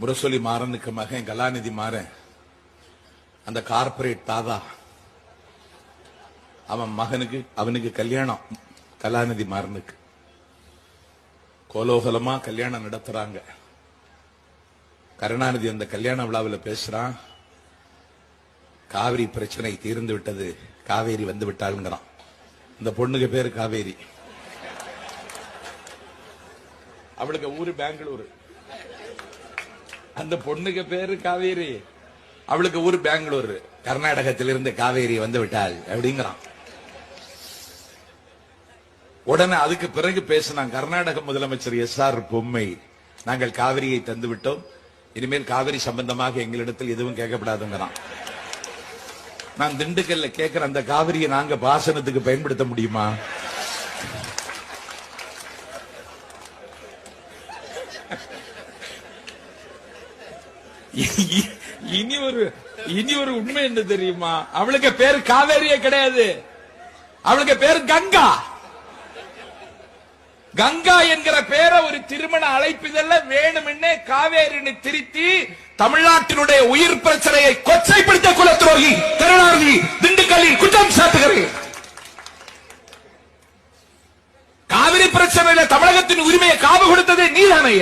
முரசொலி மாறனுக்கு மகன் கலாநிதி மாறன் அந்த கார்பரேட் தாதா அவனுக்கு கல்யாணம். கலாநிதி மாறனுக்கு கோலோகலமா கல்யாணம் நடத்துறாங்க. கருணாநிதி அந்த கல்யாண விழாவில் பேசுறான், காவிரி பிரச்சனை தீர்ந்து விட்டது, காவேரி வந்து விட்டாளுங்கிறான். இந்த பொண்ணுக்கு பேரு காவேரி, அவளுக்கு ஊரு பெங்களூரு. அந்த பொண்ணுக்கு பேரு காவேரி, அவளுக்கு ஊரு பெங்களூரு. கர்நாடகத்திலிருந்து காவேரி வந்து விட்டாள் அப்படிங்கிறான். உடனே அதுக்கு பிறகு பேசினான் கர்நாடக முதலமைச்சர் எஸ்.ஆர். பொம்மை, நாங்கள் காவிரியை தந்து விட்டோம், இனிமேல் காவிரி சம்பந்தமாக எங்களிடத்தில் எதுவும் கேட்கப்படாதுங்கிறான். நான் திண்டுக்கல்ல கேட்கிறேன், அந்த காவிரியை நாங்க பாசனத்துக்கு பயன்படுத்த முடியுமா? இனி ஒரு உண்மை என்ன தெரியுமா? அவளுக்கு பேர் காவேரியே கிடையாது, அவளுக்கு பேர் கங்கா. கங்கா என்கிற பேரை ஒரு திருமண அழைப்பிதழ வேணுமென்னே காவேரின்னு திருத்தி தமிழ்நாட்டினுடைய உயிர் பிரச்சனையை கொச்சைப்படுத்த குல துரோகி கருணாநிதி திண்டுக்கல்லில் குற்றம் சாட்டுகிறேன். காவிரி பிரச்சனையில தமிழகத்தின் உரிமையை காவு கொடுத்ததே நீதானே.